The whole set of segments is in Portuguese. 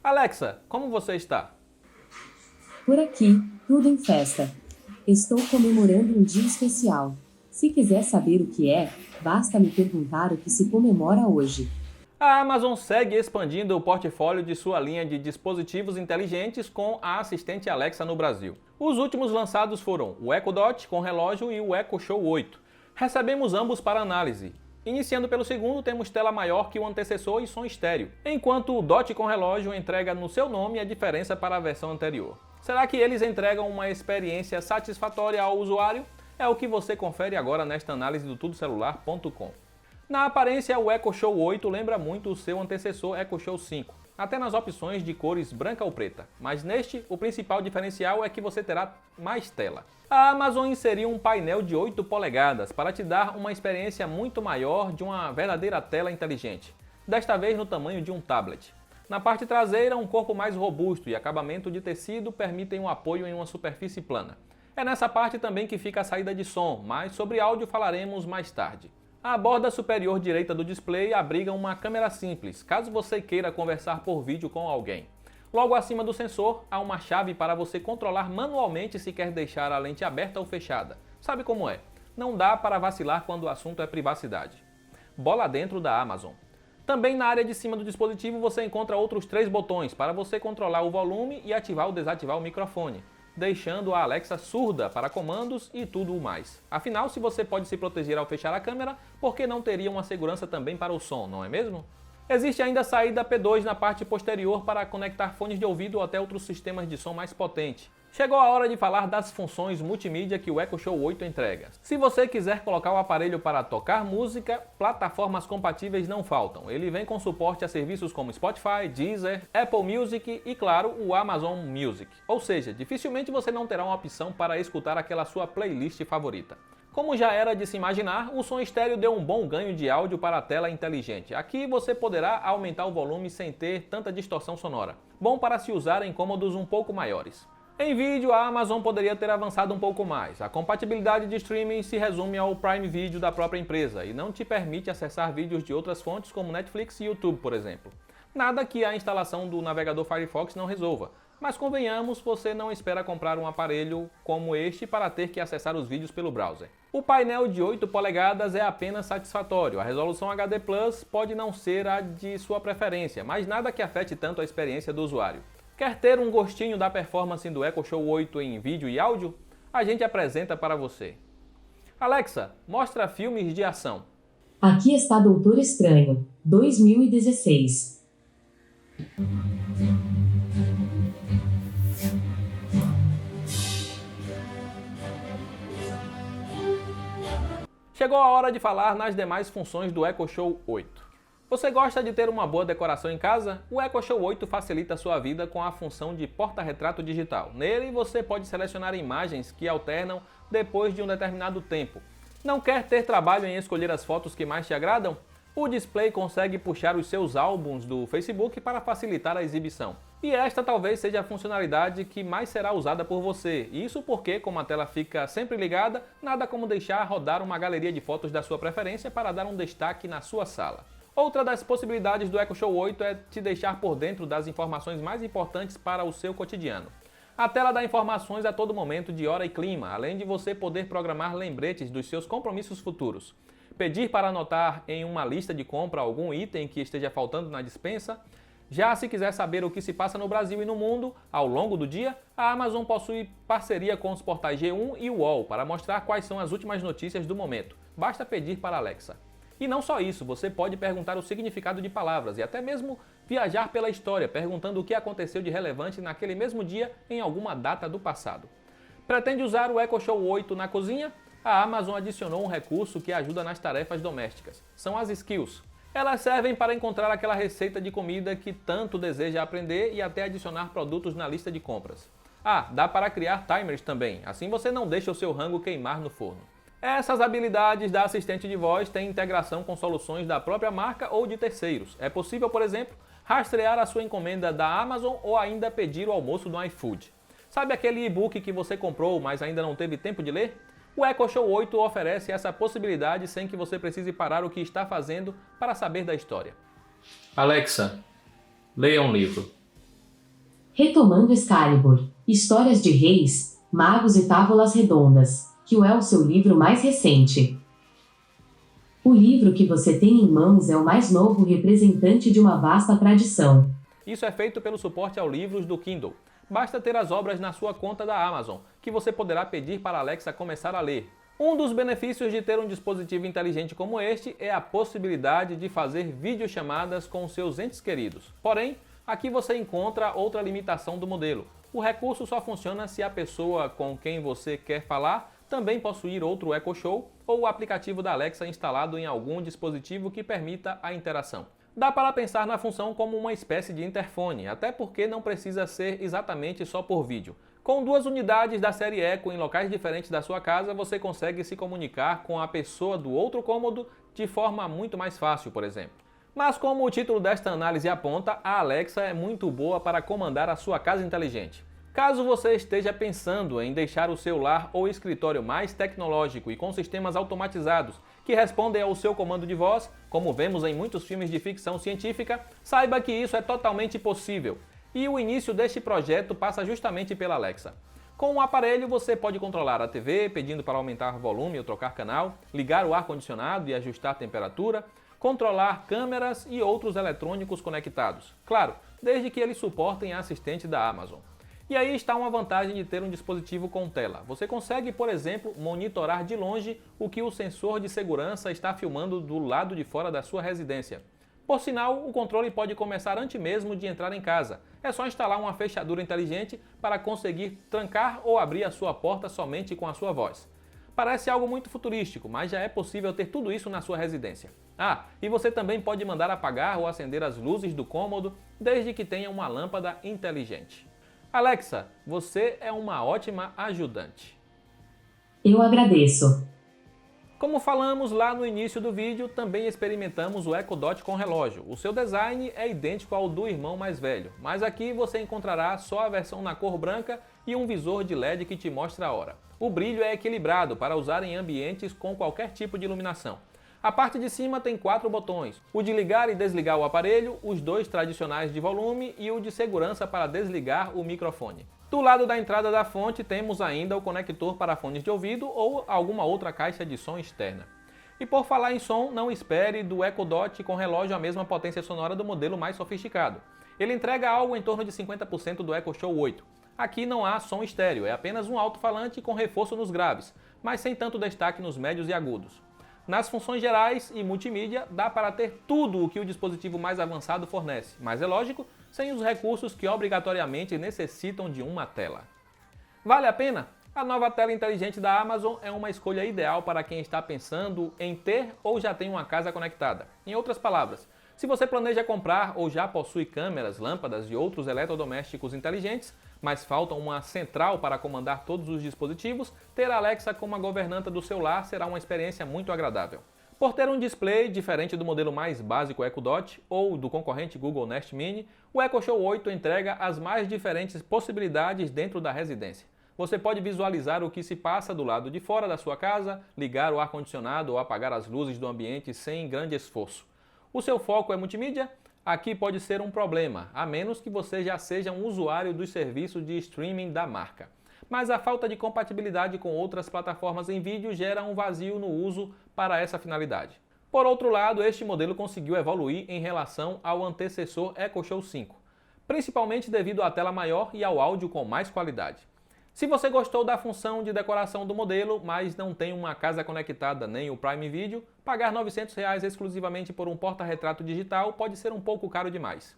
Alexa, como você está? Por aqui, tudo em festa. Estou comemorando um dia especial. Se quiser saber o que é, basta me perguntar o que se comemora hoje. A Amazon segue expandindo o portfólio de sua linha de dispositivos inteligentes com a assistente Alexa no Brasil. Os últimos lançados foram o Echo Dot com relógio e o Echo Show 8. Recebemos ambos para análise. Iniciando pelo segundo, temos tela maior que o antecessor e som estéreo, enquanto o Dot com relógio entrega no seu nome a diferença para a versão anterior. Será que eles entregam uma experiência satisfatória ao usuário? É o que você confere agora nesta análise do tudocelular.com. Na aparência, o Echo Show 8 lembra muito o seu antecessor Echo Show 5, até nas opções de cores branca ou preta, mas neste, o principal diferencial é que você terá mais tela. A Amazon inseriu um painel de 8 polegadas para te dar uma experiência muito maior de uma verdadeira tela inteligente, desta vez no tamanho de um tablet. Na parte traseira, um corpo mais robusto e acabamento de tecido permitem um apoio em uma superfície plana. É nessa parte também que fica a saída de som, mas sobre áudio falaremos mais tarde. A borda superior direita do display abriga uma câmera simples, caso você queira conversar por vídeo com alguém. Logo acima do sensor, há uma chave para você controlar manualmente se quer deixar a lente aberta ou fechada. Sabe como é? Não dá para vacilar quando o assunto é privacidade. Bola dentro da Amazon. Também na área de cima do dispositivo você encontra outros 3 botões para você controlar o volume e ativar ou desativar o microfone, deixando a Alexa surda para comandos e tudo o mais. Afinal, se você pode se proteger ao fechar a câmera, por que não teria uma segurança também para o som, não é mesmo? Existe ainda a saída P2 na parte posterior para conectar fones de ouvido ou até outros sistemas de som mais potentes. Chegou a hora de falar das funções multimídia que o Echo Show 8 entrega. Se você quiser colocar o aparelho para tocar música, plataformas compatíveis não faltam. Ele vem com suporte a serviços como Spotify, Deezer, Apple Music e, claro, o Amazon Music. Ou seja, dificilmente você não terá uma opção para escutar aquela sua playlist favorita. Como já era de se imaginar, o som estéreo deu um bom ganho de áudio para a tela inteligente. Aqui você poderá aumentar o volume sem ter tanta distorção sonora. Bom para se usar em cômodos um pouco maiores. Em vídeo, a Amazon poderia ter avançado um pouco mais. A compatibilidade de streaming se resume ao Prime Video da própria empresa e não te permite acessar vídeos de outras fontes como Netflix e YouTube, por exemplo. Nada que a instalação do navegador Firefox não resolva. Mas convenhamos, você não espera comprar um aparelho como este para ter que acessar os vídeos pelo browser. O painel de 8 polegadas é apenas satisfatório. A resolução HD Plus pode não ser a de sua preferência, mas nada que afete tanto a experiência do usuário. Quer ter um gostinho da performance do Echo Show 8 em vídeo e áudio? A gente apresenta para você. Alexa, mostra filmes de ação. Aqui está Doutor Estranho, 2016. Chegou a hora de falar nas demais funções do Echo Show 8. Você gosta de ter uma boa decoração em casa? O Echo Show 8 facilita a sua vida com a função de porta-retrato digital. Nele você pode selecionar imagens que alternam depois de um determinado tempo. Não quer ter trabalho em escolher as fotos que mais te agradam? O display consegue puxar os seus álbuns do Facebook para facilitar a exibição. E esta talvez seja a funcionalidade que mais será usada por você. Isso porque, como a tela fica sempre ligada, nada como deixar rodar uma galeria de fotos da sua preferência para dar um destaque na sua sala. Outra das possibilidades do Echo Show 8 é te deixar por dentro das informações mais importantes para o seu cotidiano. A tela dá informações a todo momento de hora e clima, além de você poder programar lembretes dos seus compromissos futuros. Pedir para anotar em uma lista de compra algum item que esteja faltando na despensa. Já se quiser saber o que se passa no Brasil e no mundo ao longo do dia, a Amazon possui parceria com os portais G1 e UOL para mostrar quais são as últimas notícias do momento. Basta pedir para a Alexa. E não só isso, você pode perguntar o significado de palavras e até mesmo viajar pela história, perguntando o que aconteceu de relevante naquele mesmo dia em alguma data do passado. Pretende usar o Echo Show 8 na cozinha? A Amazon adicionou um recurso que ajuda nas tarefas domésticas. São as skills. Elas servem para encontrar aquela receita de comida que tanto deseja aprender e até adicionar produtos na lista de compras. Ah, dá para criar timers também, assim você não deixa o seu rango queimar no forno. Essas habilidades da assistente de voz têm integração com soluções da própria marca ou de terceiros. É possível, por exemplo, rastrear a sua encomenda da Amazon ou ainda pedir o almoço no iFood. Sabe aquele e-book que você comprou, mas ainda não teve tempo de ler? O Echo Show 8 oferece essa possibilidade sem que você precise parar o que está fazendo para saber da história. Alexa, leia um livro. Retomando Excalibur, Histórias de Reis, Magos e Távolas Redondas, que é o seu livro mais recente. O livro que você tem em mãos é o mais novo representante de uma vasta tradição. Isso é feito pelo suporte ao livros do Kindle. Basta ter as obras na sua conta da Amazon, que você poderá pedir para a Alexa começar a ler. Um dos benefícios de ter um dispositivo inteligente como este é a possibilidade de fazer videochamadas com seus entes queridos. Porém, aqui você encontra outra limitação do modelo. O recurso só funciona se a pessoa com quem você quer falar também possuir outro Echo Show ou o aplicativo da Alexa instalado em algum dispositivo que permita a interação. Dá para pensar na função como uma espécie de interfone, até porque não precisa ser exatamente só por vídeo. Com 2 unidades da série Echo em locais diferentes da sua casa, você consegue se comunicar com a pessoa do outro cômodo de forma muito mais fácil, por exemplo. Mas como o título desta análise aponta, a Alexa é muito boa para comandar a sua casa inteligente. Caso você esteja pensando em deixar o seu lar ou escritório mais tecnológico e com sistemas automatizados que respondem ao seu comando de voz, como vemos em muitos filmes de ficção científica, saiba que isso é totalmente possível. E o início deste projeto passa justamente pela Alexa. Com o aparelho você pode controlar a TV, pedindo para aumentar o volume ou trocar canal, ligar o ar-condicionado e ajustar a temperatura, controlar câmeras e outros eletrônicos conectados. Claro, desde que eles suportem a assistente da Amazon. E aí está uma vantagem de ter um dispositivo com tela. Você consegue, por exemplo, monitorar de longe o que o sensor de segurança está filmando do lado de fora da sua residência. Por sinal, o controle pode começar antes mesmo de entrar em casa. É só instalar uma fechadura inteligente para conseguir trancar ou abrir a sua porta somente com a sua voz. Parece algo muito futurístico, mas já é possível ter tudo isso na sua residência. Ah, e você também pode mandar apagar ou acender as luzes do cômodo, desde que tenha uma lâmpada inteligente. Alexa, você é uma ótima ajudante. Eu agradeço. Como falamos lá no início do vídeo, também experimentamos o Echo Dot com relógio. O seu design é idêntico ao do irmão mais velho, mas aqui você encontrará só a versão na cor branca e um visor de LED que te mostra a hora. O brilho é equilibrado para usar em ambientes com qualquer tipo de iluminação. A parte de cima tem 4 botões, o de ligar e desligar o aparelho, os 2 tradicionais de volume e o de segurança para desligar o microfone. Do lado da entrada da fonte temos ainda o conector para fones de ouvido ou alguma outra caixa de som externa. E por falar em som, não espere do Echo Dot com relógio a mesma potência sonora do modelo mais sofisticado. Ele entrega algo em torno de 50% do Echo Show 8. Aqui não há som estéreo, é apenas um alto-falante com reforço nos graves, mas sem tanto destaque nos médios e agudos. Nas funções gerais e multimídia, dá para ter tudo o que o dispositivo mais avançado fornece, mas é lógico, sem os recursos que obrigatoriamente necessitam de uma tela. Vale a pena? A nova tela inteligente da Amazon é uma escolha ideal para quem está pensando em ter ou já tem uma casa conectada. Em outras palavras, se você planeja comprar ou já possui câmeras, lâmpadas e outros eletrodomésticos inteligentes, mas falta uma central para comandar todos os dispositivos, ter a Alexa como a governanta do seu lar será uma experiência muito agradável. Por ter um display diferente do modelo mais básico Echo Dot ou do concorrente Google Nest Mini, o Echo Show 8 entrega as mais diferentes possibilidades dentro da residência. Você pode visualizar o que se passa do lado de fora da sua casa, ligar o ar-condicionado ou apagar as luzes do ambiente sem grande esforço. O seu foco é multimídia? Aqui pode ser um problema, a menos que você já seja um usuário dos serviços de streaming da marca. Mas a falta de compatibilidade com outras plataformas em vídeo gera um vazio no uso para essa finalidade. Por outro lado, este modelo conseguiu evoluir em relação ao antecessor Echo Show 5, principalmente devido à tela maior e ao áudio com mais qualidade. Se você gostou da função de decoração do modelo, mas não tem uma casa conectada nem o Prime Video, pagar R$ 900 exclusivamente por um porta-retrato digital pode ser um pouco caro demais.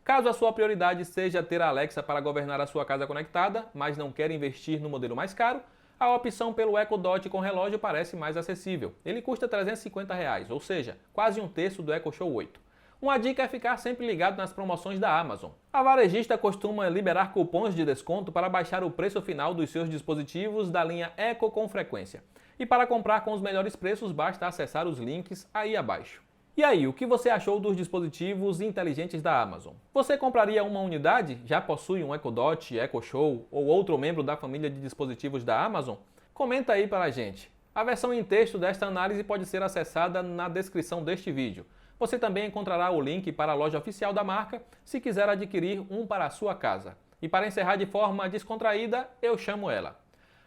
Caso a sua prioridade seja ter a Alexa para governar a sua casa conectada, mas não quer investir no modelo mais caro, a opção pelo Echo Dot com relógio parece mais acessível. Ele custa R$ 350, ou seja, quase um terço do Echo Show 8. Uma dica é ficar sempre ligado nas promoções da Amazon. A varejista costuma liberar cupons de desconto para baixar o preço final dos seus dispositivos da linha Echo com frequência. E para comprar com os melhores preços, basta acessar os links aí abaixo. E aí, o que você achou dos dispositivos inteligentes da Amazon? Você compraria uma unidade? Já possui um Echo Dot, Echo Show ou outro membro da família de dispositivos da Amazon? Comenta aí para a gente. A versão em texto desta análise pode ser acessada na descrição deste vídeo. Você também encontrará o link para a loja oficial da marca se quiser adquirir um para a sua casa. E para encerrar de forma descontraída, eu chamo ela.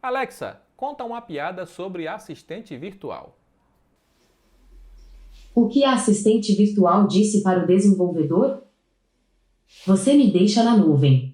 Alexa, conta uma piada sobre assistente virtual. O que a assistente virtual disse para o desenvolvedor? Você me deixa na nuvem.